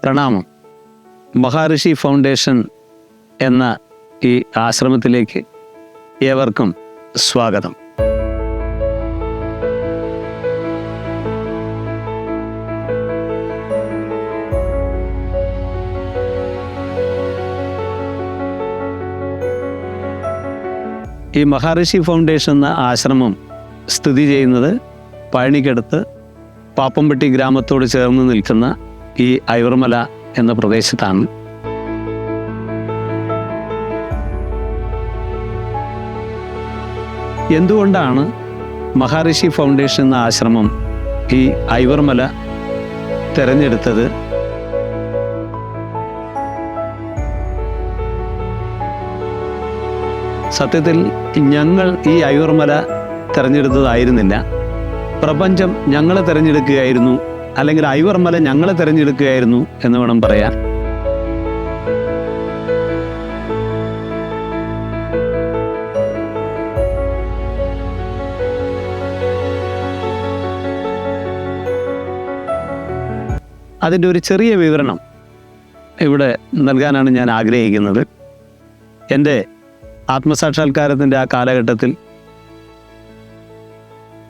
പ്രണാമം. മഹാഋഷി ഫൗണ്ടേഷൻ എന്ന ഈ ആശ്രമത്തിലേക്ക് ഏവർക്കും സ്വാഗതം. ഈ മഹാഋഷി ഫൗണ്ടേഷൻ എന്ന ആശ്രമം സ്ഥിതി ചെയ്യുന്നത് പഴനിക്കടുത്ത് പാപ്പംപട്ടി ഗ്രാമത്തോട് ചേർന്ന് നിൽക്കുന്ന ഈ ഐവർമല എന്ന പ്രദേശത്താണ്. എന്തുകൊണ്ടാണ് മഹാഋഷി ഫൗണ്ടേഷൻ എന്ന ആശ്രമം ഈ ഐവർമല തിരഞ്ഞെടുത്തത്? സത്യത്തിൽ ഞങ്ങൾ ഈ ഐവർമല തിരഞ്ഞെടുത്തതായിരുന്നില്ല. പ്രപഞ്ചം ഞങ്ങളെ തിരഞ്ഞെടുക്കുകയായിരുന്നു, അല്ലെങ്കിൽ ഐവർമല ഞങ്ങളെ തിരഞ്ഞെടുക്കുകയായിരുന്നു എന്ന് വേണം പറയാൻ. അതിൻ്റെ ഒരു ചെറിയ വിവരണം ഇവിടെ നൽകാനാണ് ഞാൻ ആഗ്രഹിക്കുന്നത്. എൻ്റെ ആത്മസാക്ഷാത്കാരത്തിൻ്റെ ആ കാലഘട്ടത്തിൽ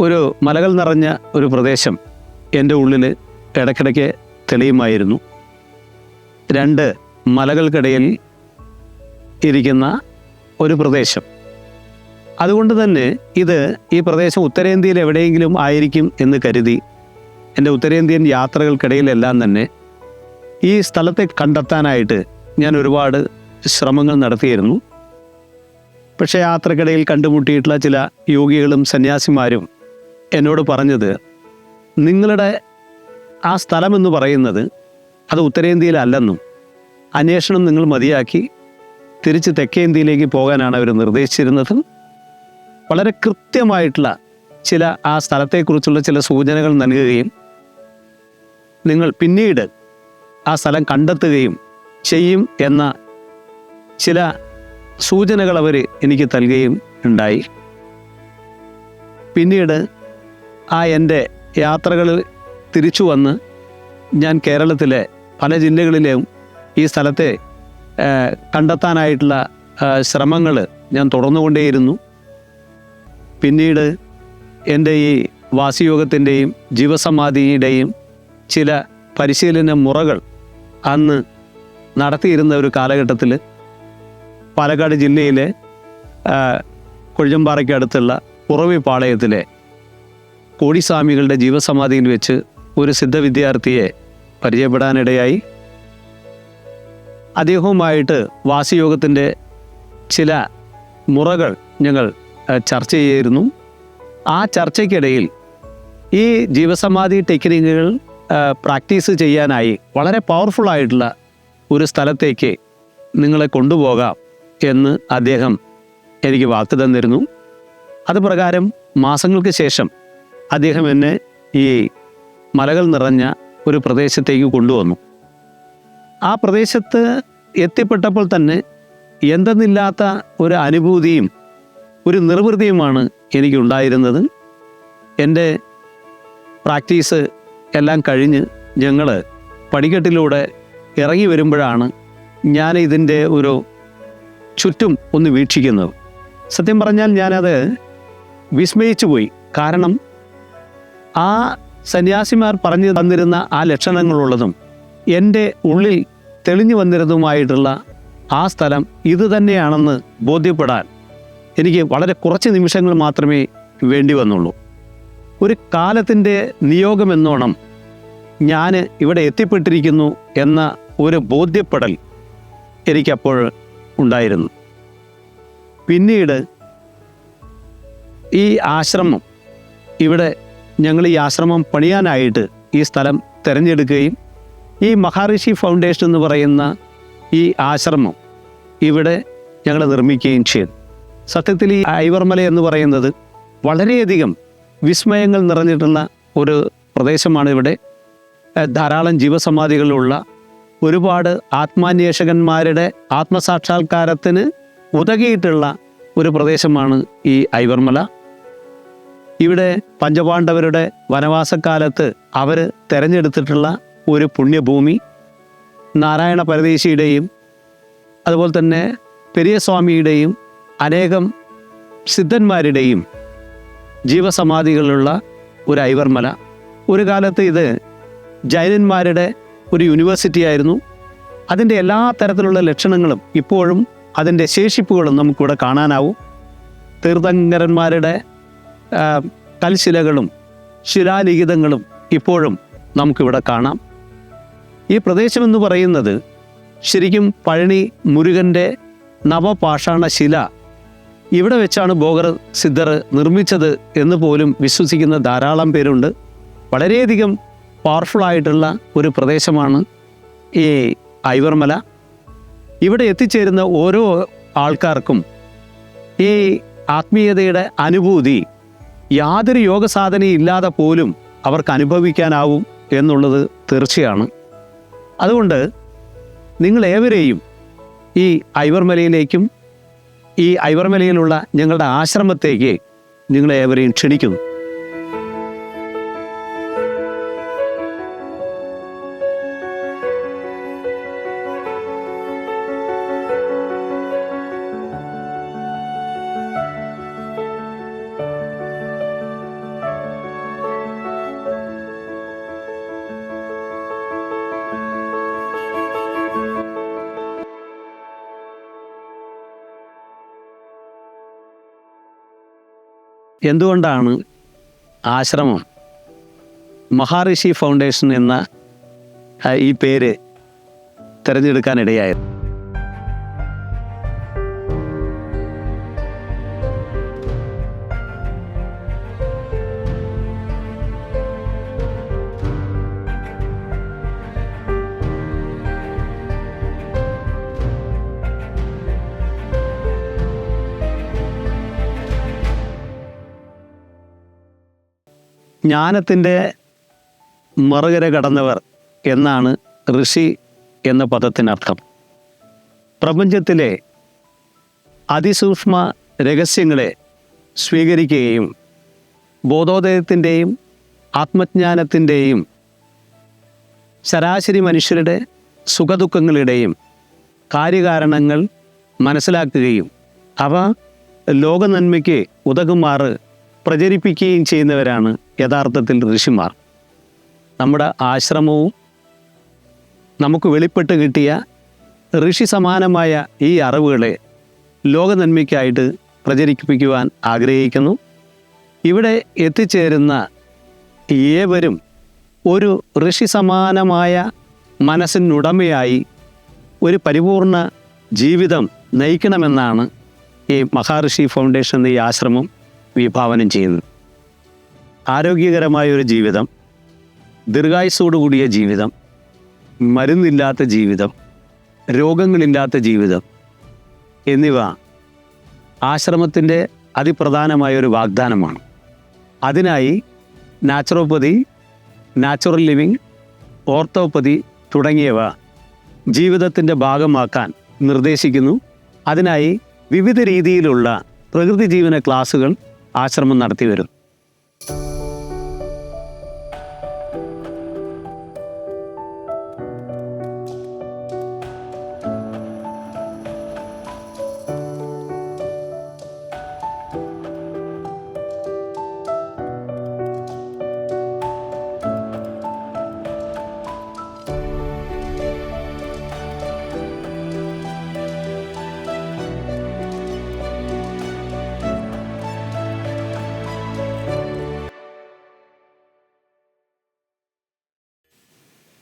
ഒരു മലകൾ നിറഞ്ഞ ഒരു പ്രദേശം എൻ്റെ ഉള്ളിൽ ഇടയ്ക്കിടയ്ക്ക് തെളിയുമായിരുന്നു. രണ്ട് മലകൾക്കിടയിൽ ഇരിക്കുന്ന ഒരു പ്രദേശം. അതുകൊണ്ട് തന്നെ ഈ പ്രദേശം ഉത്തരേന്ത്യയിൽ എവിടെയെങ്കിലും ആയിരിക്കും എന്ന് കരുതി എൻ്റെ ഉത്തരേന്ത്യൻ യാത്രകൾക്കിടയിലെല്ലാം തന്നെ ഈ സ്ഥലത്തെ കണ്ടെത്താനായിട്ട് ഞാൻ ഒരുപാട് ശ്രമങ്ങൾ നടത്തിയിരുന്നു. പക്ഷേ യാത്രക്കിടയിൽ കണ്ടുമുട്ടിയിട്ടുള്ള ചില യോഗികളും സന്യാസിമാരും എന്നോട് പറഞ്ഞത്, നിങ്ങളുടെ ആ സ്ഥലമെന്ന് പറയുന്നത് അത് ഉത്തരേന്ത്യയിലല്ലെന്നും അന്വേഷണം നിങ്ങൾ മതിയാക്കി തിരിച്ച് തെക്കേ ഇന്ത്യയിലേക്ക് പോകാനാണ് അവർ നിർദ്ദേശിച്ചിരുന്നതും. വളരെ കൃത്യമായിട്ടുള്ള ചില ആ സ്ഥലത്തെക്കുറിച്ചുള്ള ചില സൂചനകൾ നൽകുകയും നിങ്ങൾ പിന്നീട് ആ സ്ഥലം കണ്ടെത്തുകയും ചെയ്യും എന്ന ചില സൂചനകൾ അവർ എനിക്ക് നൽകുകയും ഉണ്ടായി. പിന്നീട് എൻ്റെ യാത്രകളിൽ തിരിച്ചു വന്ന് ഞാൻ കേരളത്തിലെ പല ജില്ലകളിലെയും ഈ സ്ഥലത്തെ കണ്ടെത്താനായിട്ടുള്ള ശ്രമങ്ങൾ ഞാൻ തുടർന്നുകൊണ്ടേയിരുന്നു. പിന്നീട് എൻ്റെ ഈ വാസിയോഗത്തിൻ്റെയും ജീവസമാധിയുടെയും ചില പരിശീലന മുറകൾ അന്ന് നടത്തിയിരുന്ന ഒരു കാലഘട്ടത്തിൽ പാലക്കാട് ജില്ലയിലെ കൊഴിഞ്ഞമ്പാറയ്ക്ക് അടുത്തുള്ള ഉറവിപ്പാളയത്തിലെ കോടിസ്വാമികളുടെ ജീവസമാധിയിൽ വെച്ച് ഒരു സിദ്ധ വിദ്യാർത്ഥിയെ പരിചയപ്പെടാനിടയായി. അദ്ദേഹവുമായിട്ട് വാസിയോഗത്തിൻ്റെ ചില മുറകൾ ഞങ്ങൾ ചർച്ച ചെയ്യായിരുന്നു. ആ ചർച്ചയ്ക്കിടയിൽ ഈ ജീവസമാധി ടെക്നിക്കുകൾ പ്രാക്ടീസ് ചെയ്യാനായി വളരെ പവർഫുള്ളായിട്ടുള്ള ഒരു സ്ഥലത്തേക്ക് നിങ്ങളെ കൊണ്ടുപോകാം എന്ന് അദ്ദേഹം എനിക്ക് വാക്ക് തന്നിരുന്നു. അതുപ്രകാരം മാസങ്ങൾക്ക് ശേഷം അദ്ദേഹം എന്നെ ഈ മലകൾ നിറഞ്ഞ ഒരു പ്രദേശത്തേക്ക് കൊണ്ടുവന്നു. ആ പ്രദേശത്ത് എത്തിപ്പെട്ടപ്പോൾ തന്നെ എന്തെന്നില്ലാത്ത ഒരു അനുഭൂതിയും ഒരു നിർവൃതിയുമാണ് എനിക്കുണ്ടായിരുന്നത്. എൻ്റെ പ്രാക്ടീസ് എല്ലാം കഴിഞ്ഞ് ഞങ്ങൾ പടിക്കെട്ടിലൂടെ ഇറങ്ങി വരുമ്പോഴാണ് ഞാൻ ഇതിൻ്റെ ഒരു ചുറ്റും ഒന്ന് വീക്ഷിക്കുന്നത്. സത്യം പറഞ്ഞാൽ ഞാനത് വിസ്മയിച്ചു പോയി. കാരണം ആ സന്യാസിമാർ പറഞ്ഞു തന്നിരുന്ന ആ ലക്ഷണങ്ങളുള്ളതും എൻ്റെ ഉള്ളിൽ തെളിഞ്ഞു വന്നിരുന്നതുമായിട്ടുള്ള ആ സ്ഥലം ഇത് തന്നെയാണെന്ന് ബോധ്യപ്പെടാൻ എനിക്ക് വളരെ കുറച്ച് നിമിഷങ്ങൾ മാത്രമേ വേണ്ടി വന്നുള്ളൂ. ഒരു കാലത്തിൻ്റെ നിയോഗമെന്നോണം ഞാൻ ഇവിടെ എത്തിപ്പെട്ടിരിക്കുന്നു എന്ന ഒരു ബോധ്യപ്പെടൽ എനിക്കപ്പോൾ ഉണ്ടായിരുന്നു. പിന്നീട് ഈ ആശ്രമം ഞങ്ങൾ ഈ ആശ്രമം പണിയാനായിട്ട് ഈ സ്ഥലം തിരഞ്ഞെടുക്കുകയും ഈ മഹാഋഷി ഫൗണ്ടേഷൻ എന്ന് പറയുന്ന ഈ ആശ്രമം ഇവിടെ ഞങ്ങൾ നിർമ്മിക്കുകയും ചെയ്തു. സത്യത്തിൽ ഈ ഐവർമല എന്ന് പറയുന്നത് വളരെയധികം വിസ്മയങ്ങൾ നിറഞ്ഞിട്ടുള്ള ഒരു പ്രദേശമാണ്. ഇവിടെ ധാരാളം ജീവസമാധികളുള്ള ഒരുപാട് ആത്മാന്വേഷകന്മാരുടെ ആത്മസാക്ഷാത്കാരത്തിന് ഉതകിയിട്ടുള്ള ഒരു പ്രദേശമാണ് ഈ ഐവർമല. ഇവിടെ പഞ്ചപാണ്ഡവരുടെ വനവാസക്കാലത്ത് അവർ തിരഞ്ഞെടുത്തിട്ടുള്ള ഒരു പുണ്യഭൂമി. നാരായണ പരദേശിയുടെയും അതുപോലെ തന്നെ പെരിയസ്വാമിയുടെയും അനേകം സിദ്ധന്മാരുടെയും ജീവസമാധികളുള്ള ഒരു ഐവർമല. ഒരു കാലത്ത് ഇത് ജൈനന്മാരുടെ ഒരു യൂണിവേഴ്സിറ്റി ആയിരുന്നു. അതിൻ്റെ എല്ലാ തരത്തിലുള്ള ലക്ഷണങ്ങളും ഇപ്പോഴും അതിൻ്റെ ശേഷിപ്പുകളും നമുക്കിവിടെ കാണാനാവും. തീർത്ഥങ്കരന്മാരുടെ കൽശിലകളും ശിലാലിഖിതങ്ങളും ഇപ്പോഴും നമുക്കിവിടെ കാണാം. ഈ പ്രദേശമെന്ന് പറയുന്നത് ശരിക്കും പഴനി മുരുകൻ്റെ നവപാഷാണ ശില ഇവിടെ വെച്ചാണ് ബോഗർ സിദ്ധർ നിർമ്മിച്ചത് എന്ന് പോലും വിശ്വസിക്കുന്ന ധാരാളം പേരുണ്ട്. വളരെയധികം പവർഫുള്ളായിട്ടുള്ള ഒരു പ്രദേശമാണ് ഈ ഐവർമല. ഇവിടെ എത്തിച്ചേരുന്ന ഓരോ ആൾക്കാർക്കും ഈ ആത്മീയതയുടെ അനുഭൂതി യാതൊരു യോഗ സാധനയും ഇല്ലാതെ പോലും അവർക്ക് അനുഭവിക്കാനാവും എന്നുള്ളത് തീർച്ചയാണ്. അതുകൊണ്ട് നിങ്ങളേവരെയും ഈ ഐവർമലയിലേക്കും ഈ ഐവർമലയിലുള്ള ഞങ്ങളുടെ ആശ്രമത്തേക്ക് നിങ്ങളേവരെയും ക്ഷണിക്കുന്നു. എന്തുകൊണ്ടാണ് ആശ്രമം മഹാഋഷി ഫൗണ്ടേഷൻ എന്ന ഈ പേര് തിരഞ്ഞെടുക്കാനിടയായത്? ജ്ഞാനത്തിൻ്റെ മറുകര കടന്നവർ എന്നാണ് ഋഷി എന്ന പദത്തിനർത്ഥം. പ്രപഞ്ചത്തിലെ അതിസൂക്ഷ്മ രഹസ്യങ്ങളെ സ്വീകരിക്കുകയും ബോധോദയത്തിൻ്റെയും ആത്മജ്ഞാനത്തിൻ്റെയും ശരാശരി മനുഷ്യരുടെ സുഖദുഃഖങ്ങളുടെയും കാര്യകാരണങ്ങൾ മനസ്സിലാക്കുകയും അവ ലോകനന്മയ്ക്ക് ഉതകുമാറ് പ്രചരിപ്പിക്കുകയും ചെയ്യുന്നവരാണ് യഥാർത്ഥത്തിൽ ഋഷിമാർ. നമ്മുടെ ആശ്രമവും നമുക്ക് വെളിപ്പെട്ട് കിട്ടിയ ഋഷി സമാനമായ ഈ അറിവുകളെ ലോകനന്മയ്ക്കായിട്ട് പ്രചരിപ്പിക്കുവാൻ ആഗ്രഹിക്കുന്നു. ഇവിടെ എത്തിച്ചേരുന്ന ഏവരും ഒരു ഋഷി സമാനമായ മനസ്സിനുടമയായി ഒരു പരിപൂർണ ജീവിതം നയിക്കണമെന്നാണ് ഈ മഹാഋഷി ഫൗണ്ടേഷൻ ഈ ആശ്രമം വിഭാവനം ചെയ്യുന്നത്. ആരോഗ്യകരമായൊരു ജീവിതം, ദീർഘായുസ്സോടുകൂടിയ ജീവിതം, മരുന്നില്ലാത്ത ജീവിതം, രോഗങ്ങളില്ലാത്ത ജീവിതം എന്നിവ ആശ്രമത്തിൻ്റെ അതിപ്രധാനമായൊരു വാഗ്ദാനമാണ്. അതിനായി നാച്ചുറോപ്പതി, നാച്ചുറൽ ലിവിങ്, ഓർത്തോപ്പതി തുടങ്ങിയവ ജീവിതത്തിൻ്റെ ഭാഗമാക്കാൻ നിർദ്ദേശിക്കുന്നു. അതിനായി വിവിധ രീതിയിലുള്ള പ്രകൃതി ജീവന ക്ലാസുകൾ ആശ്രമം നടത്തി വരും.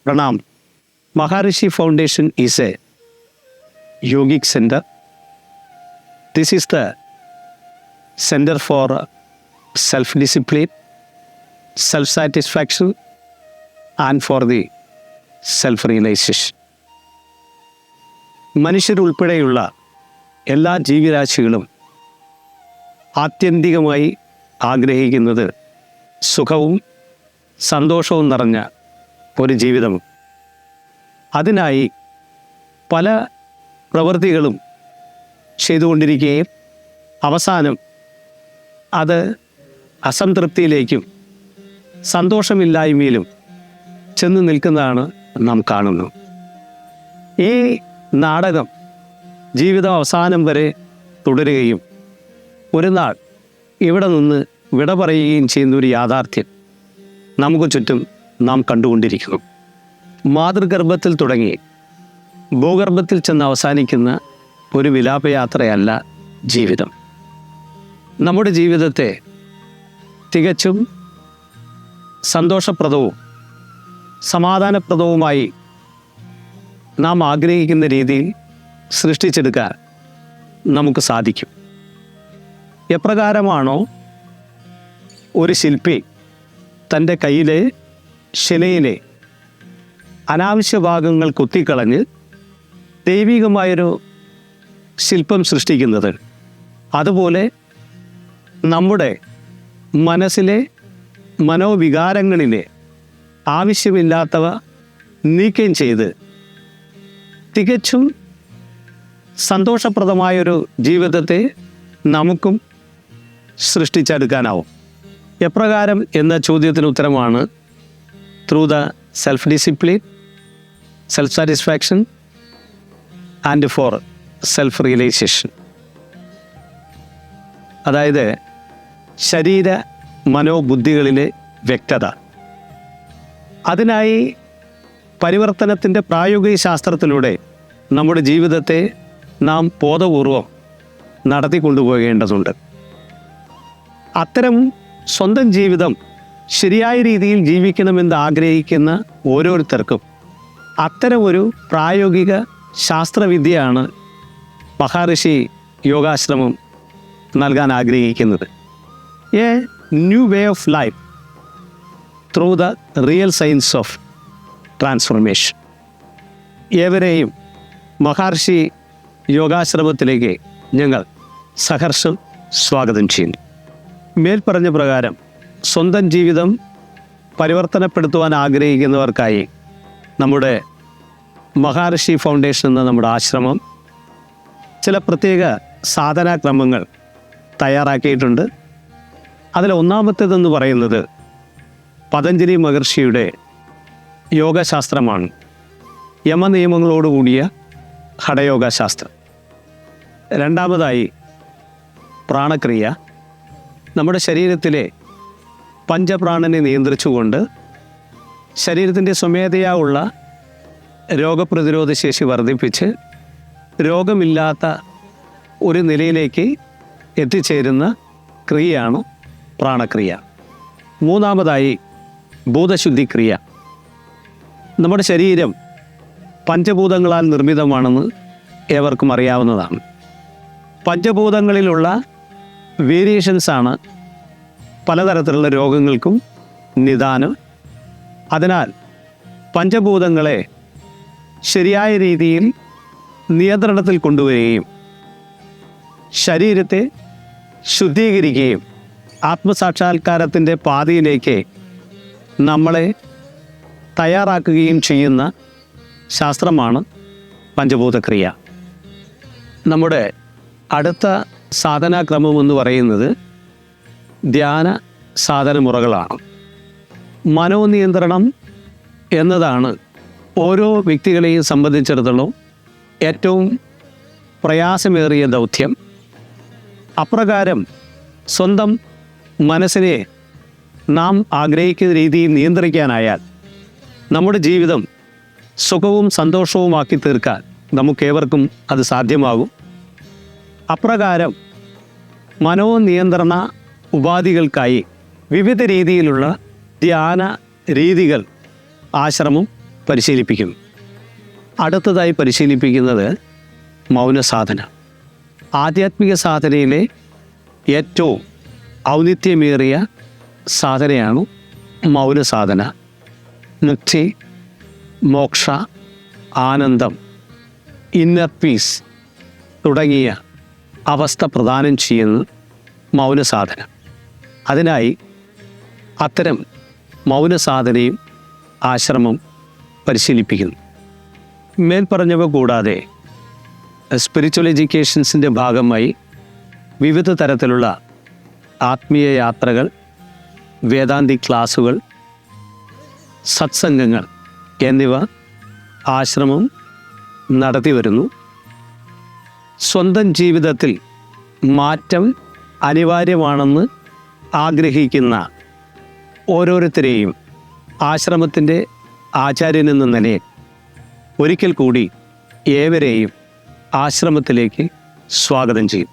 Pranam. Maharishi Foundation is a yogic center. This is the center for self-discipline, self-satisfaction, and for the self-realization. മനുഷ്യരുൾപ്പെടെയുള്ള എല്ലാ ജീവരാശികളും ആത്യന്തികമായി ആഗ്രഹിക്കുന്നത് സുഖവും സന്തോഷവും നിറഞ്ഞ ഒരു ജീവിതം. അതിനായി പല പ്രവൃത്തികളും ചെയ്തുകൊണ്ടിരിക്കുകയും അവസാനം അത് അസംതൃപ്തിയിലേക്കും സന്തോഷമില്ലായ്മയിലും ചെന്ന് നിൽക്കുന്നതാണ് നാം കാണുന്നത്. ഈ നാടകം ജീവിതം അവസാനം വരെ തുടരുകയും ഒരു നാൾ ഇവിടെ നിന്ന് വിട പറയുകയും ചെയ്യുന്ന ഒരു യാഥാർത്ഥ്യം നമുക്ക് ചുറ്റും നാം കണ്ടുകൊണ്ടിരിക്കുന്നു. മാതൃഗർഭത്തിൽ തുടങ്ങി ഭൂഗർഭത്തിൽ ചെന്ന് അവസാനിക്കുന്ന ഒരു വിലാപയാത്രയല്ല ജീവിതം. നമ്മുടെ ജീവിതത്തെ തികച്ചും സന്തോഷപ്രദവും സമാധാനപ്രദവുമായി നാം ആഗ്രഹിക്കുന്ന രീതിയിൽ സൃഷ്ടിച്ചെടുക്കാൻ നമുക്ക് സാധിക്കും. എപ്രകാരമാണോ ഒരു ശില്പി തൻ്റെ കയ്യിലെ ശിലയിലെ അനാവശ്യ ഭാഗങ്ങൾ കുത്തിക്കളഞ്ഞ് ദൈവികമായൊരു ശില്പം സൃഷ്ടിക്കുന്നത്, അതുപോലെ നമ്മുടെ മനസ്സിലെ മനോവികാരങ്ങളിലെ ആവശ്യമില്ലാത്തവ നീക്കം ചെയ്ത് തികച്ചും സന്തോഷപ്രദമായൊരു ജീവിതത്തെ നമുക്കും സൃഷ്ടിച്ചെടുക്കാനാവും. എപ്രകാരം എന്ന ചോദ്യത്തിന് ഉത്തരമാണ് through the self discipline, self satisfaction and for self realisation. അതായത് ശരീര മനോബുദ്ധികളിലെ വ്യക്തത. അതിനായി പരിവർത്തനത്തിൻ്റെ പ്രായോഗിക ശാസ്ത്രത്തിലൂടെ നമ്മുടെ ജീവിതത്തെ നാം ബോധപൂർവം നടത്തിക്കൊണ്ടുപോകേണ്ടതുണ്ട്. അത്തരം സ്വന്തം ജീവിതം ശരിയായ രീതിയിൽ ജീവിക്കണമെന്ന് ആഗ്രഹിക്കുന്ന ഓരോരുത്തർക്കും അത്തരം ഒരു പ്രായോഗിക ശാസ്ത്രവിദ്യയാണ് മഹാഋഷി യോഗാശ്രമം നൽകാൻ ആഗ്രഹിക്കുന്നത്. A new way of life through the real science of transformation. ഏവരെയും മഹർഷി യോഗാശ്രമത്തിലേക്ക് ഞങ്ങൾ സഹർഷം സ്വാഗതം ചെയ്യുന്നു. മേൽപ്പറഞ്ഞ പ്രകാരം സ്വന്തം ജീവിതം പരിവർത്തനപ്പെടുത്തുവാൻ ആഗ്രഹിക്കുന്നവർക്കായി നമ്മുടെ മഹർഷി ഫൗണ്ടേഷൻ എന്ന നമ്മുടെ ആശ്രമം ചില പ്രത്യേക സാധനാക്രമങ്ങൾ തയ്യാറാക്കിയിട്ടുണ്ട്. അതിൽ ഒന്നാമത്തേതെന്ന് പറയുന്നത് പതഞ്ജലി മഹർഷിയുടെ യോഗശാസ്ത്രമാണ്. യമനിയമങ്ങളോടുകൂടിയ ഹഠയോഗശാസ്ത്രം. രണ്ടാമതായി പ്രാണക്രിയ. നമ്മുടെ ശരീരത്തിലെ പഞ്ചപ്രാണനെ നിയന്ത്രിച്ചുകൊണ്ട് ശരീരത്തിൻ്റെ സ്വമേധയാ ഉള്ള രോഗപ്രതിരോധ ശേഷി വർദ്ധിപ്പിച്ച് രോഗമില്ലാത്ത ഒരു നിലയിലേക്ക് എത്തിച്ചേരുന്ന ക്രിയയാണ് പ്രാണക്രിയ. മൂന്നാമതായി ഭൂതശുദ്ധിക്രിയ. നമ്മുടെ ശരീരം പഞ്ചഭൂതങ്ങളാൽ നിർമ്മിതമാണെന്ന് ഏവർക്കും അറിയാവുന്നതാണ്. പഞ്ചഭൂതങ്ങളിലുള്ള വേരിയേഷൻസാണ് പലതരത്തിലുള്ള രോഗങ്ങൾക്കും നിദാനം. അതിനാൽ പഞ്ചഭൂതങ്ങളെ ശരിയായ രീതിയിൽ നിയന്ത്രണത്തിൽ കൊണ്ടുവരികയും ശരീരത്തെ ശുദ്ധീകരിക്കുകയും ആത്മസാക്ഷാത്കാരത്തിൻ്റെ പാതയിലേക്ക് നമ്മളെ തയ്യാറാക്കുകയും ചെയ്യുന്ന ശാസ്ത്രമാണ് പഞ്ചഭൂതക്രിയ. നമ്മുടെ അടുത്ത സാധനാക്രമം എന്ന് പറയുന്നത് ധ്യാന സാധനമുറകളാണ്. മനോനിയന്ത്രണം എന്നതാണ് ഓരോ വ്യക്തികളെയും സംബന്ധിച്ചിടത്തോളം ഏറ്റവും പ്രയാസമേറിയ ദൗത്യം. അപ്രകാരം സ്വന്തം മനസ്സിനെ നാം ആഗ്രഹിക്കുന്ന രീതിയിൽ നിയന്ത്രിക്കാനായാൽ നമ്മുടെ ജീവിതം സുഖവും സന്തോഷവുമാക്കി തീർക്കാൻ നമുക്കേവർക്കും അത് സാധ്യമാകും. അപ്രകാരം മനോനിയന്ത്രണ ഉപാധികൾക്കായി വിവിധ രീതിയിലുള്ള ധ്യാന രീതികൾ ആശ്രമം പരിശീലിപ്പിക്കുന്നു. അടുത്തതായി പരിശീലിപ്പിക്കുന്നത് മൗനസാധന. ആധ്യാത്മിക സാധനയിലെ ഏറ്റവും ഔന്നിത്യമേറിയ സാധനയാണ് മൗനസാധന. മുക്തി, മോക്ഷ, ആനന്ദം, ഇന്നർ പീസ് തുടങ്ങിയ അവസ്ഥ പ്രദാനം ചെയ്യുന്ന മൗനസാധന. അതിനായി അത്തരം മൗനസാധനയും ആശ്രമം പരിശീലിപ്പിക്കുന്നു. മേൽപ്പറഞ്ഞവ കൂടാതെ സ്പിരിച്വൽ എഡ്യൂക്കേഷൻസിൻ്റെ ഭാഗമായി വിവിധ തരത്തിലുള്ള ആത്മീയ യാത്രകൾ, വേദാന്തി ക്ലാസുകൾ, സത്സംഗങ്ങൾ എന്നിവ ആശ്രമം നടത്തി വരുന്നു. സ്വന്തം ജീവിതത്തിൽ മാറ്റം അനിവാര്യമാണെന്ന് ആഗ്രഹിക്കുന്ന ഓരോരുത്തരെയും ആശ്രമത്തിൻ്റെ ആചാര്യനെന്ന നിലയിൽ ഒരിക്കൽ കൂടി ഏവരെയും ആശ്രമത്തിലേക്ക് സ്വാഗതം ചെയ്യും.